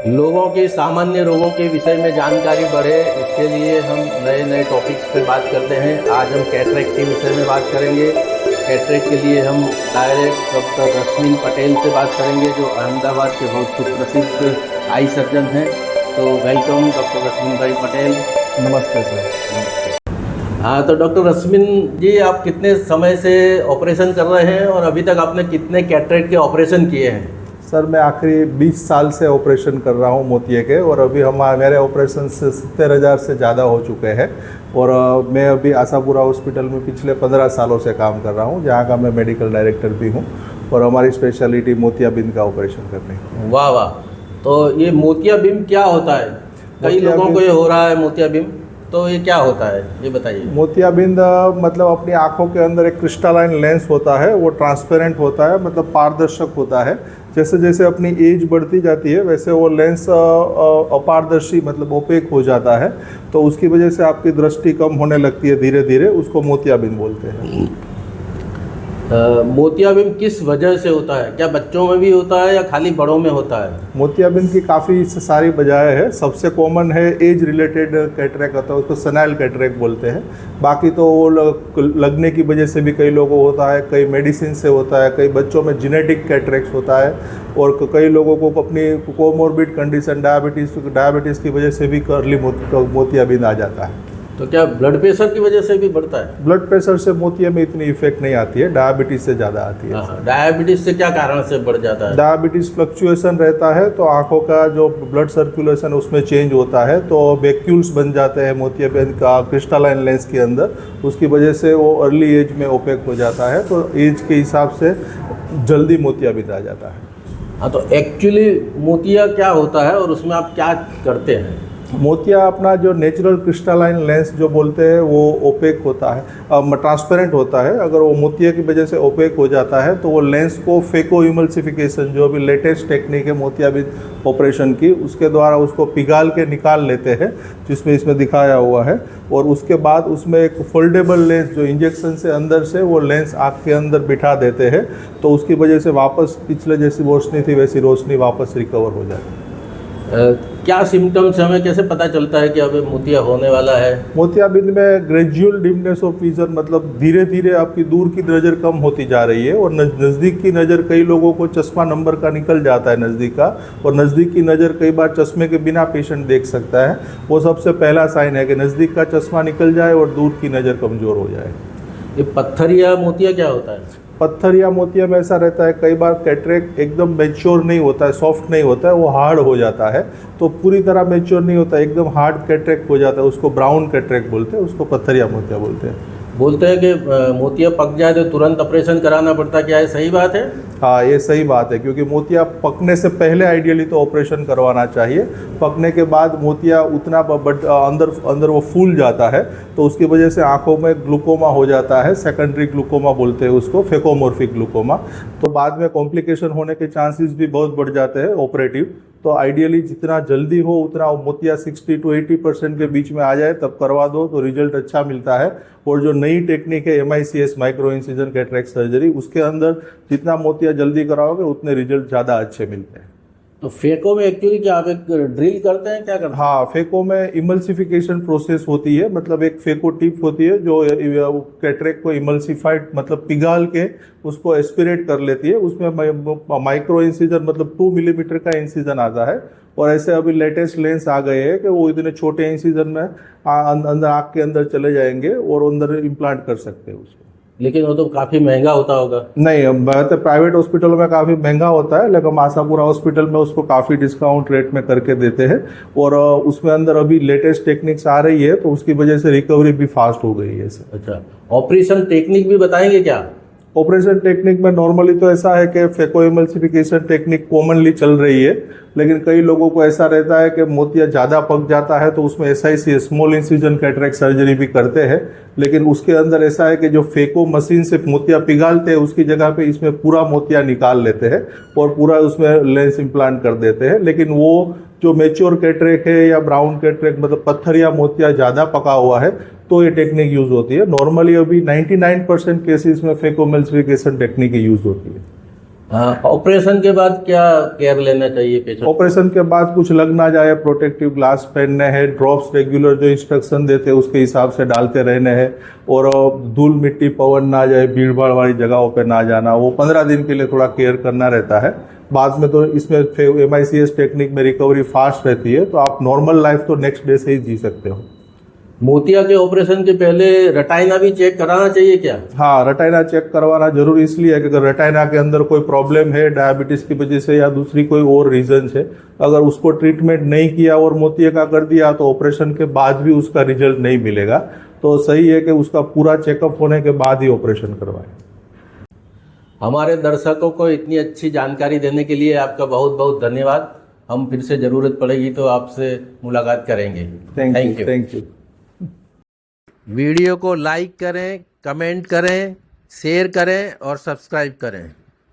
लोगों की सामान्य रोगों के विषय में जानकारी बढ़े, इसके लिए हम नए नए टॉपिक्स पे बात करते हैं। आज हम कैटरेक्ट के विषय में बात करेंगे। कैटरेक्ट के लिए हम डायरेक्ट डॉक्टर रश्मिन पटेल से बात करेंगे, जो अहमदाबाद के बहुत सुप्रसिद्ध आई सर्जन हैं। तो वेलकम डॉक्टर रश्मिन भाई पटेल। नमस्ते सर। हाँ, तो डॉक्टर रश्मिन जी, आप कितने समय से ऑपरेशन कर रहे हैं और अभी तक आपने कितने कैटरेक्ट के ऑपरेशन किए हैं? सर मैं आखिरी 20 साल से ऑपरेशन कर रहा हूँ मोतिये के, और अभी मेरे ऑपरेशन से 70,000 से ज़्यादा हो चुके हैं। और मैं अभी आशापुरा हॉस्पिटल में पिछले 15 सालों से काम कर रहा हूँ, जहाँ का मैं मेडिकल डायरेक्टर भी हूँ। और हमारी स्पेशलिटी मोतियाबिंद का ऑपरेशन करनी है। वाह वाह। तो ये मोतियाबिंद क्या होता है? कई लोगों को ये हो रहा है मोतियाबिंद, तो ये क्या होता है ये बताइए। मोतियाबिंद मतलब अपनी आँखों के अंदर एक क्रिस्टलाइन लेंस होता है, वो ट्रांसपेरेंट होता है, मतलब पारदर्शक होता है। जैसे जैसे अपनी एज बढ़ती जाती है वैसे वो लेंस अपारदर्शी मतलब ओपेक हो जाता है, तो उसकी वजह से आपकी दृष्टि कम होने लगती है धीरे धीरे, उसको मोतियाबिंद बोलते हैं। मोतियाबिंद किस वजह से होता है? क्या बच्चों में भी होता है या खाली बड़ों में होता है? मोतियाबिंद की काफ़ी सारी वजहें हैं। सबसे कॉमन है एज रिलेटेड कैटरेक्ट होता है, उसको सेनाइल कैटरेक्ट बोलते हैं। बाकी तो वो लगने की वजह से भी कई लोगों को होता है, कई मेडिसिन से होता है, कई बच्चों में जेनेटिक कैटरेक्ट होता है, और कई लोगों को अपनी कोमोर्बिड कंडीशन डायबिटीज़ की वजह से भी अर्ली मोतियाबिंद आ जाता है। तो क्या ब्लड प्रेशर की वजह से भी बढ़ता है? ब्लड प्रेशर से मोतिया में इतनी इफेक्ट नहीं आती है, डायबिटीज से ज़्यादा आती है। डायबिटीज से क्या कारण से बढ़ जाता है? डायबिटीज फ्लक्चुएशन रहता है, तो आंखों का जो ब्लड सर्कुलेशन उसमें चेंज होता है, तो वैक्यूल्स बन जाते हैं मोतियाबिंद का क्रिस्टलाइन लेंस के अंदर। उसकी वजह से वो अर्ली एज में ओपेक हो जाता है, तो एज के हिसाब से जल्दी मोतियाबिंद आ जाता है। हाँ, तो एक्चुअली मोतिया क्या होता है और उसमें आप क्या करते हैं? मोतिया अपना जो नेचुरल क्रिस्टलाइन लेंस जो बोलते हैं वो ओपेक होता है, ट्रांसपेरेंट होता है। अगर वो मोतिया की वजह से ओपेक हो जाता है तो वो लेंस को फेको इमल्सिफिकेशन, जो अभी लेटेस्ट टेक्निक है मोतियाबिंद ऑपरेशन की, उसके द्वारा उसको पिघाल के निकाल लेते हैं, जिसमें इसमें दिखाया हुआ है। और उसके बाद उसमें एक फोल्डेबल लेंस जो इंजेक्शन से अंदर से वो लेंस आँख के अंदर बिठा देते हैं, तो उसकी वजह से वापस पिछले जैसी रोशनी थी वैसी रोशनी वापस रिकवर हो जाती है। क्या सिम्टम्स हमें कैसे पता चलता है कि अब मोतिया होने वाला है? मोतियाबिंद में ग्रेजुअल डिमनेस ऑफ विजन, मतलब धीरे धीरे आपकी दूर की नज़र कम होती जा रही है, और नज़दीक की नज़र, कई लोगों को चश्मा नंबर का निकल जाता है नज़दीक का, और नज़दीक की नज़र कई बार चश्मे के बिना पेशेंट देख सकता है। वो सबसे पहला साइन है कि नज़दीक का चश्मा निकल जाए और दूर की नज़र कमज़ोर हो जाए। ये पत्थर या मोतिया क्या होता है? पत्थर या मोतिया में ऐसा रहता है, कई बार कैटरेक्ट एकदम मैच्योर नहीं होता है, सॉफ्ट नहीं होता है, वो हार्ड हो जाता है, तो पूरी तरह मैच्योर नहीं होता, एकदम हार्ड कैटरेक्ट हो जाता है, उसको ब्राउन कैटरेक्ट बोलते हैं, उसको पत्थर या मोतिया बोलते हैं। बोलते हैं कि मोतिया पक जाए तो तुरंत ऑपरेशन कराना पड़ता है, क्या ये सही बात है? हाँ, ये सही बात है, क्योंकि मोतिया पकने से पहले आइडियली तो ऑपरेशन करवाना चाहिए। पकने के बाद मोतिया उतना अंदर वो फूल जाता है, तो उसकी वजह से आंखों में ग्लूकोमा हो जाता है, सेकेंडरी ग्लूकोमा बोलते हैं उसको, फेकोमोर्फिक ग्लूकोमा। तो बाद में कॉम्प्लिकेशन होने के चांसेस भी बहुत बढ़ जाते हैं ऑपरेटिव। तो आइडियली जितना जल्दी हो उतना मोतिया 60 to 80% के बीच में आ जाए तब करवा दो, तो रिजल्ट अच्छा मिलता है। और जो नई टेक्निक है MICS micro incision cataract surgery, उसके अंदर जितना मोतिया जल्दी कराओगे उतने रिजल्ट ज़्यादा अच्छे मिलते हैं। तो फेको में एक्चुअली क्या आप एक ड्रिल करते हैं, क्या करते हैं? हाँ, फेको में इमल्सिफिकेशन प्रोसेस होती है, मतलब एक फेको टिप होती है जो कैटरेक्ट को इमल्सिफाइड मतलब पिघाल के उसको एस्पिरेट कर लेती है। उसमें माइक्रो इंसिजन मतलब 2 मिलीमीटर का इंसिजन आता है, और ऐसे अभी लेटेस्ट लेंस आ गए हैं कि वो इतने छोटे इंसिजन में अंदर आँख के अंदर चले जाएंगे और अंदर इम्प्लांट कर सकते हैं उसको। लेकिन वो तो काफ़ी महंगा होता होगा। नहीं, तो प्राइवेट हॉस्पिटलों में काफ़ी महंगा होता है, लेकिन आशापुरा हॉस्पिटल में उसको काफ़ी डिस्काउंट रेट में करके देते हैं। और उसमें अंदर अभी लेटेस्ट टेक्निक्स आ रही है, तो उसकी वजह से रिकवरी भी फास्ट हो गई है। अच्छा, ऑपरेशन टेक्निक भी बताएंगे क्या? ऑपरेशन टेक्निक में नॉर्मली तो ऐसा है कि फेको इमल्सिफिकेशन टेक्निक कॉमनली चल रही है, लेकिन कई लोगों को ऐसा रहता है कि मोतिया ज़्यादा पक जाता है, तो उसमें SIC small incision cataract surgery भी करते हैं। लेकिन उसके अंदर ऐसा है कि जो फेको मशीन से मोतिया पिघालते हैं उसकी जगह पे इसमें पूरा मोतिया निकाल लेते हैं और पूरा उसमें लेंस इम्प्लांट कर देते हैं। लेकिन वो जो मेच्योर कैटरेक्ट है या ब्राउन कैटरेक्ट मतलब पत्थर या मोतिया ज़्यादा पका हुआ है, तो ये टेक्निक यूज़ होती है। नॉर्मली अभी 99% केसेस में फेको इमल्सिफिकेशन टेक्निक यूज़ होती है। हाँ, ऑपरेशन के बाद क्या केयर लेना चाहिए पेशेंट? ऑपरेशन के बाद कुछ लग ना जाए, प्रोटेक्टिव ग्लास पहनने हैं, ड्रॉप्स रेगुलर जो इंस्ट्रक्शन देते हैं उसके हिसाब से डालते रहने हैं, और धूल मिट्टी पवन ना जाए, भीड़ भाड़ वाली जगहों पे ना जाना। वो 15 दिन के लिए थोड़ा केयर करना रहता है। बाद में तो इसमें MICS टेक्निक में रिकवरी फास्ट रहती है, तो आप नॉर्मल लाइफ तो नेक्स्ट डे से ही जी सकते हो। मोतिया के ऑपरेशन के पहले रेटाइना भी चेक कराना चाहिए क्या? हाँ, रेटाइना चेक करवाना जरूरी इसलिए है कि अगर रेटाइना के अंदर कोई प्रॉब्लम है डायबिटीज की वजह से या दूसरी कोई और रीजन है, अगर उसको ट्रीटमेंट नहीं किया और मोतिया का कर दिया तो ऑपरेशन के बाद भी उसका रिजल्ट नहीं मिलेगा। तो सही है कि उसका पूरा चेकअप होने के बाद ही ऑपरेशन करवाएं। हमारे दर्शकों को इतनी अच्छी जानकारी देने के लिए आपका बहुत बहुत धन्यवाद। हम फिर से ज़रूरत पड़ेगी तो आपसे मुलाकात करेंगे। Thank you. Thank you. Video को लाइक करें, कमेंट करें, शेयर करें और सब्सक्राइब करें।